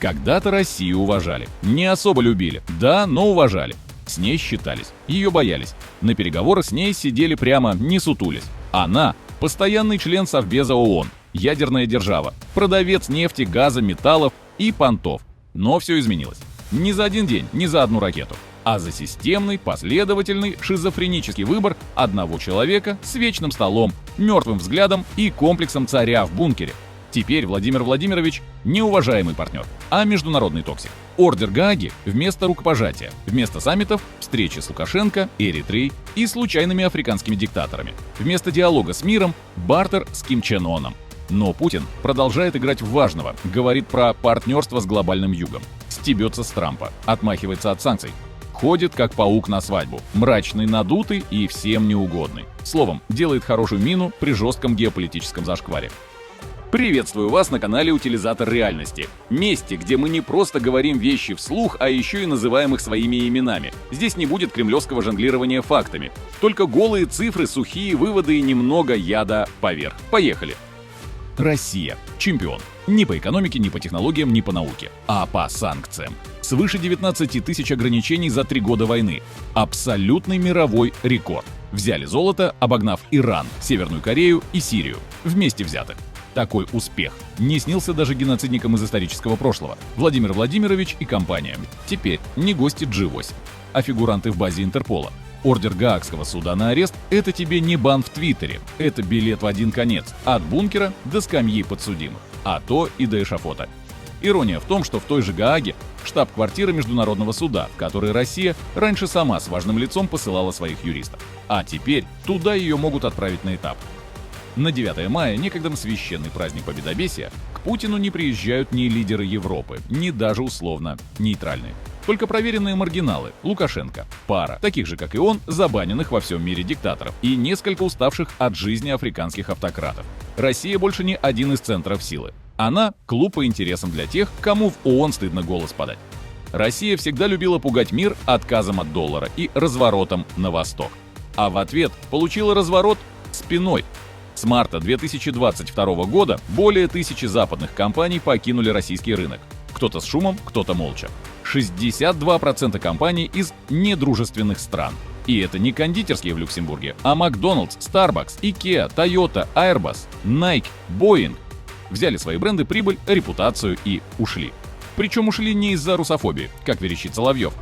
Когда-то Россию уважали. Не особо любили, да, но уважали. С ней считались, ее боялись. На переговорах с ней сидели прямо, не сутулись. Она – постоянный член Совбеза ООН, ядерная держава, продавец нефти, газа, металлов и понтов. Но все изменилось. Не за один день, не за одну ракету, а за системный, последовательный, шизофренический выбор одного человека с вечным столом, мертвым взглядом и комплексом царя в бункере. Теперь Владимир Владимирович не уважаемый партнер, а международный токсик. Ордер Гааги вместо рукопожатия, вместо саммитов – встречи с Лукашенко, Эритреей и случайными африканскими диктаторами. Вместо диалога с миром – бартер с Ким Чен Ыном. Но Путин продолжает играть в важного, говорит про партнерство с глобальным югом, стебется с Трампа, отмахивается от санкций. Ходит как паук на свадьбу, мрачный, надутый и всем неугодный. Словом, делает хорошую мину при жестком геополитическом зашкваре. Приветствую вас на канале Утилизатор реальности. Месте, где мы не просто говорим вещи вслух, а еще и называем их своими именами. Здесь не будет кремлевского жонглирования фактами. Только голые цифры, сухие выводы и немного яда поверх. Поехали! Россия. Чемпион. Ни по экономике, ни по технологиям, ни по науке. А по санкциям. Свыше 19 тысяч ограничений за 3 года войны. Абсолютный мировой рекорд. Взяли золото, обогнав Иран, Северную Корею и Сирию. Вместе взятых. Такой успех не снился даже геноцидникам из исторического прошлого. Владимир Владимирович и компания. Теперь не гости G8, а фигуранты в базе Интерпола. Ордер Гаагского суда на арест – это тебе не бан в Твиттере. Это билет в один конец. От бункера до скамьи подсудимых. А то и до эшафота. Ирония в том, что в той же Гааге штаб-квартира Международного суда, в который Россия раньше сама с важным лицом посылала своих юристов. А теперь туда ее могут отправить на этап. На 9 мая, некогда священный праздник Победобесия, к Путину не приезжают ни лидеры Европы, ни даже условно нейтральные. Только проверенные маргиналы – Лукашенко, пара, таких же, как и он, забаненных во всем мире диктаторов и несколько уставших от жизни африканских автократов. Россия больше не один из центров силы. Она – клуб по интересам для тех, кому в ООН стыдно голос подать. Россия всегда любила пугать мир отказом от доллара и разворотом на восток. А в ответ получила разворот спиной. С марта 2022 года более 1000 западных компаний покинули российский рынок. Кто-то с шумом, кто-то молча. 62% компаний из недружественных стран. И это не кондитерские в Люксембурге, а Макдоналдс, Starbucks, Ikea, Toyota, Airbus, Nike, Boeing. Взяли свои бренды, прибыль, репутацию и ушли. Причем ушли не из-за русофобии, как верещит Соловьев,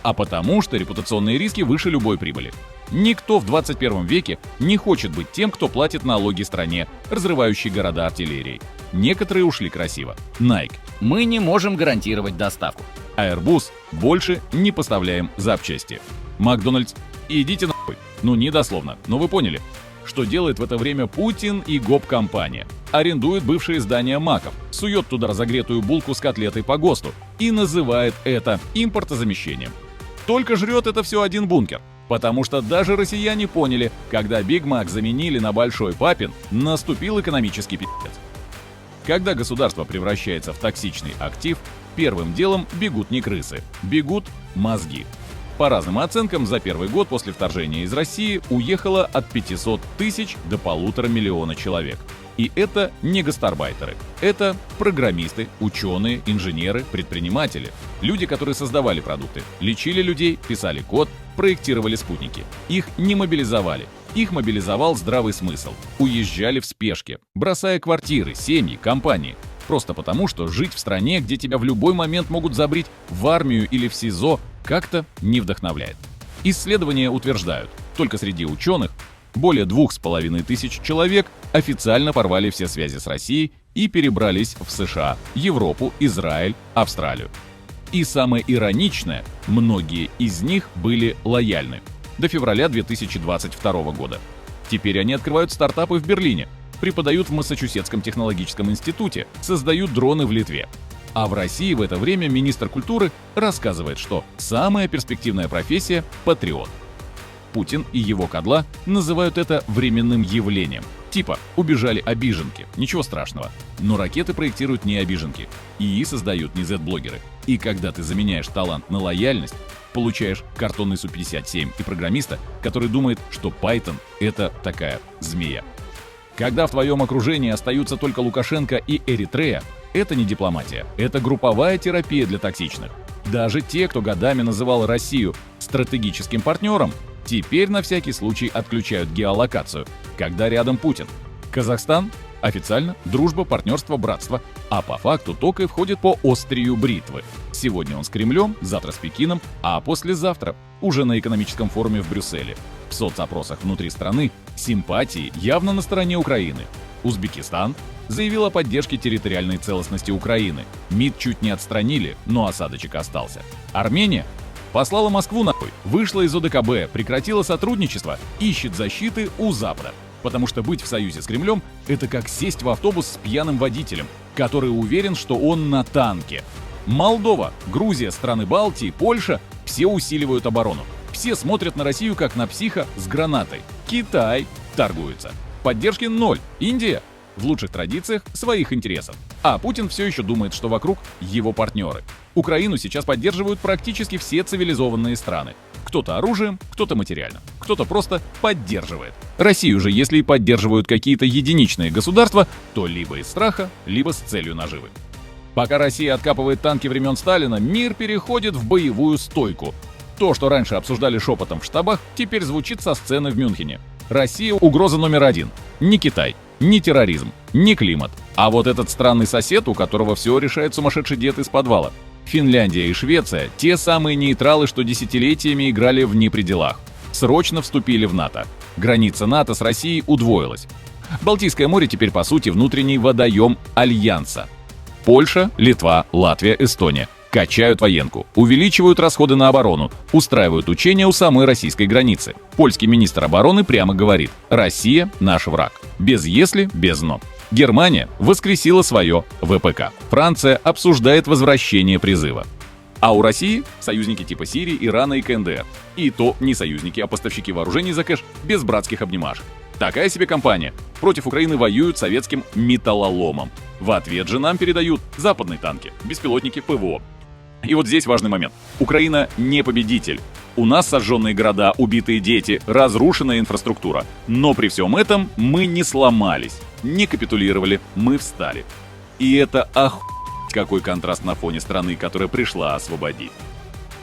а потому что репутационные риски выше любой прибыли. Никто в 21 веке не хочет быть тем, кто платит налоги стране, разрывающей города артиллерией. Некоторые ушли красиво. Nike. Мы не можем гарантировать доставку. Airbus. Больше не поставляем запчасти. Макдональдс. Идите нахуй. Ну не дословно, но вы поняли. Что делает в это время Путин и гоп-компания? Арендует бывшие здания МАКов, сует туда разогретую булку с котлетой по ГОСТу и называет это импортозамещением. Только жрет это все один бункер. Потому что даже россияне поняли, когда Биг Мак заменили на Большой Папин, наступил экономический пиздец. Когда государство превращается в токсичный актив, первым делом бегут не крысы, бегут мозги. По разным оценкам, за первый год после вторжения из России уехало от 500 тысяч до 1,5 миллиона человек. И это не гастарбайтеры. Это программисты, ученые, инженеры, предприниматели. Люди, которые создавали продукты, лечили людей, писали код, проектировали спутники. Их не мобилизовали. Их мобилизовал здравый смысл. Уезжали в спешке, бросая квартиры, семьи, компании. Просто потому, что жить в стране, где тебя в любой момент могут забрить в армию или в СИЗО, как-то не вдохновляет. Исследования утверждают, только среди ученых более 2500 человек официально порвали все связи с Россией и перебрались в США, Европу, Израиль, Австралию. И самое ироничное, многие из них были лояльны. До февраля 2022 года. Теперь они открывают стартапы в Берлине, преподают в Массачусетском технологическом институте, создают дроны в Литве. А в России в это время министр культуры рассказывает, что самая перспективная профессия – патриот. Путин и его кодла называют это временным явлением. Типа, убежали обиженки, ничего страшного. Но ракеты проектируют не обиженки. ИИ создают не Z-блогеры. И когда ты заменяешь талант на лояльность, получаешь картонный Су-57 и программиста, который думает, что Python — это такая змея. Когда в твоем окружении остаются только Лукашенко и Эритрея, Это не дипломатия, это групповая терапия для токсичных. Даже те, кто годами называл Россию стратегическим партнером, теперь на всякий случай отключают геолокацию, когда рядом Путин. Казахстан официально дружба, партнерство, братство, а по факту только и входит по острию бритвы. Сегодня он с Кремлем, завтра с Пекином, а послезавтра уже на экономическом форуме в Брюсселе. В соцопросах внутри страны симпатии явно на стороне Украины. Узбекистан заявил о поддержке территориальной целостности Украины. МИД чуть не отстранили, но осадочек остался. Армения послала Москву нахуй, вышла из ОДКБ, прекратила сотрудничество, ищет защиты у Запада. Потому что быть в союзе с Кремлем – это как сесть в автобус с пьяным водителем, который уверен, что он на танке. Молдова, Грузия, страны Балтии, Польша – все усиливают оборону. Все смотрят на Россию как на психа с гранатой. Китай торгуется. Поддержки ноль. Индия в лучших традициях своих интересов. А Путин все еще думает, что вокруг его партнеры. Украину сейчас поддерживают практически все цивилизованные страны. Кто-то оружием, кто-то материально, кто-то просто поддерживает. Россию же, если и поддерживают какие-то единичные государства, то либо из страха, либо с целью наживы. Пока Россия откапывает танки времен Сталина, мир переходит в боевую стойку. То, что раньше обсуждали шепотом в штабах, теперь звучит со сцены в Мюнхене. Россия – угроза номер один. Не Китай, не терроризм, не климат. А вот этот странный сосед, у которого все решает сумасшедший дед из подвала. Финляндия и Швеция – те самые нейтралы, что десятилетиями играли в непределах. Срочно вступили в НАТО. Граница НАТО с Россией удвоилась. Балтийское море теперь, по сути, внутренний водоем Альянса. Польша, Литва, Латвия, Эстония качают военку, увеличивают расходы на оборону, устраивают учения у самой российской границы. Польский министр обороны прямо говорит: «Россия – наш враг». Без «если», без «но». Германия воскресила свое ВПК. Франция обсуждает возвращение призыва. А у России союзники типа Сирии, Ирана и КНДР. И то не союзники, а поставщики вооружений за кэш без братских обнимашек. Такая себе компания. Против Украины воюют советским металлоломом. В ответ же нам передают западные танки, беспилотники, ПВО. И вот здесь важный момент. Украина не победитель. У нас сожженные города, убитые дети, разрушенная инфраструктура. Но при всем этом мы не сломались, не капитулировали, мы встали. И это какой контраст на фоне страны, которая пришла освободить.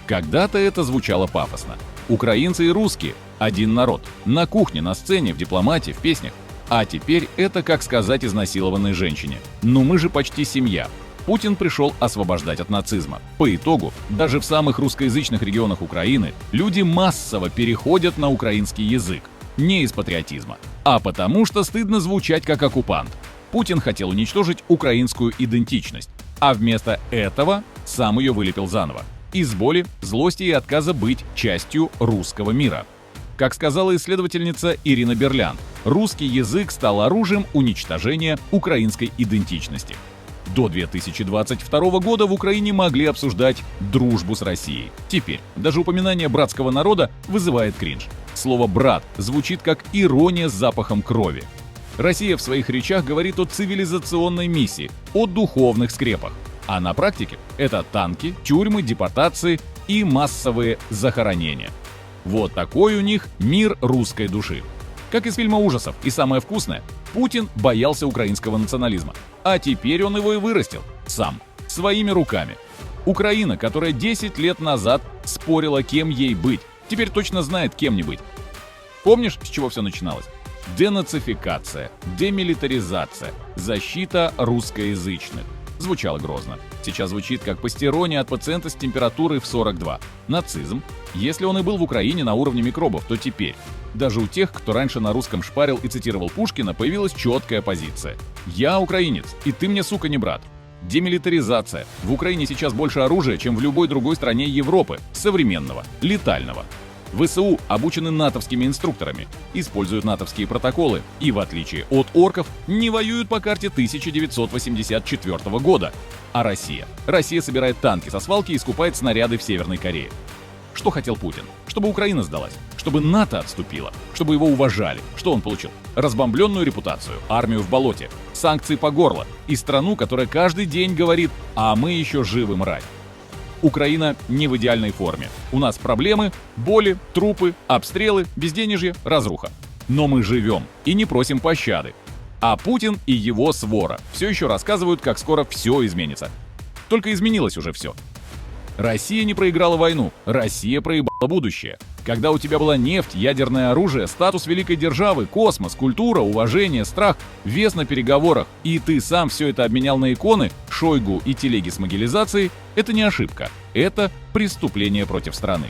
Когда-то это звучало пафосно. Украинцы и русские – один народ. На кухне, на сцене, в дипломатии, в песнях. А теперь это как сказать изнасилованной женщине. Но мы же почти семья. Путин пришел освобождать от нацизма. По итогу, даже в самых русскоязычных регионах Украины люди массово переходят на украинский язык. Не из патриотизма, а потому что стыдно звучать как оккупант. Путин хотел уничтожить украинскую идентичность, а вместо этого сам ее вылепил заново. Из боли, злости и отказа быть частью русского мира. Как сказала исследовательница Ирина Берлян, русский язык стал оружием уничтожения украинской идентичности. До 2022 года в Украине могли обсуждать дружбу с Россией. Теперь даже упоминание братского народа вызывает кринж. Слово «брат» звучит как ирония с запахом крови. Россия в своих речах говорит о цивилизационной миссии, о духовных скрепах. А на практике это танки, тюрьмы, депортации и массовые захоронения. Вот такой у них мир русской души. Как из фильма ужасов, и самое вкусное, Путин боялся украинского национализма. А теперь он его и вырастил. Сам. Своими руками. Украина, которая 10 лет назад спорила, кем ей быть, теперь точно знает, кем не быть. Помнишь, с чего все начиналось? Денацификация, демилитаризация, защита русскоязычных. Звучало грозно. Сейчас звучит как постерония от пациента с температурой в 42. Нацизм. Если он и был в Украине на уровне микробов, то теперь. Даже у тех, кто раньше на русском шпарил и цитировал Пушкина, появилась четкая позиция. «Я украинец, и ты мне, сука, не брат». Демилитаризация. В Украине сейчас больше оружия, чем в любой другой стране Европы. Современного, летального. ВСУ обучены натовскими инструкторами, используют натовские протоколы и, в отличие от орков, не воюют по карте 1984 года. А Россия? Россия собирает танки со свалки и скупает снаряды в Северной Корее. Что хотел Путин? Чтобы Украина сдалась, чтобы НАТО отступило, чтобы его уважали. Что он получил? Разбомбленную репутацию, армию в болоте, санкции по горло и страну, которая каждый день говорит: «А мы еще живы, мразь». Украина не в идеальной форме. У нас проблемы, боли, трупы, обстрелы, безденежье, разруха. Но мы живем и не просим пощады. А Путин и его свора все еще рассказывают, как скоро все изменится. Только изменилось уже все. Россия не проиграла войну, Россия проебала будущее. Когда у тебя была нефть, ядерное оружие, статус великой державы, космос, культура, уважение, страх, вес на переговорах, и ты сам все это обменял на иконы, Шойгу и телеги с могилизацией, это не ошибка, это преступление против страны.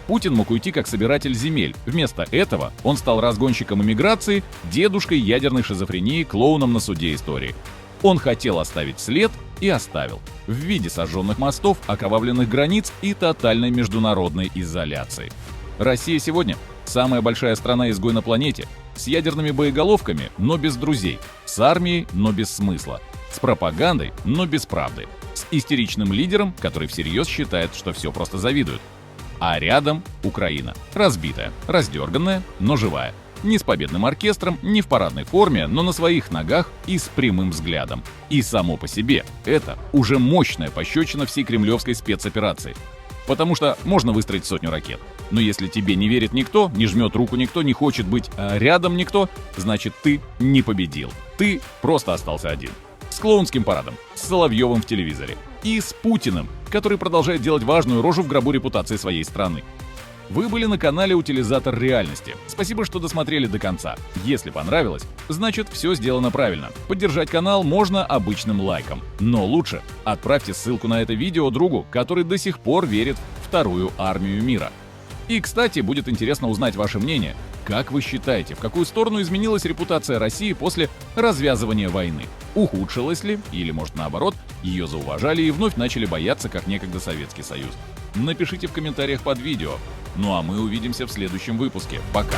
Путин мог уйти как собиратель земель. Вместо этого он стал разгонщиком иммиграции, дедушкой ядерной шизофрении, клоуном на суде истории. Он хотел оставить след и оставил. В виде сожженных мостов, окровавленных границ и тотальной международной изоляции. Россия сегодня – самая большая страна-изгой на планете, с ядерными боеголовками, но без друзей, с армией, но без смысла, с пропагандой, но без правды, с истеричным лидером, который всерьез считает, что все просто завидуют. А рядом Украина, разбитая, раздерганная, но живая. Не с победным оркестром, не в парадной форме, но на своих ногах и с прямым взглядом. И само по себе это уже мощная пощечина всей кремлевской спецоперации. Потому что можно выстроить 100 ракет. Но если тебе не верит никто, не жмет руку никто, не хочет быть рядом никто, значит ты не победил. Ты просто остался один. С клоунским парадом, с Соловьевым в телевизоре. И с Путиным, который продолжает делать важную рожу в гробу репутации своей страны. Вы были на канале «Утилизатор реальности». Спасибо, что досмотрели до конца. Если понравилось, значит все сделано правильно. Поддержать канал можно обычным лайком. Но лучше отправьте ссылку на это видео другу, который до сих пор верит в вторую армию мира. И, кстати, будет интересно узнать ваше мнение. Как вы считаете, в какую сторону изменилась репутация России после развязывания войны? Ухудшилась ли, или, может, наоборот, ее зауважали и вновь начали бояться, как некогда Советский Союз? Напишите в комментариях под видео. Ну а мы увидимся в следующем выпуске. Пока!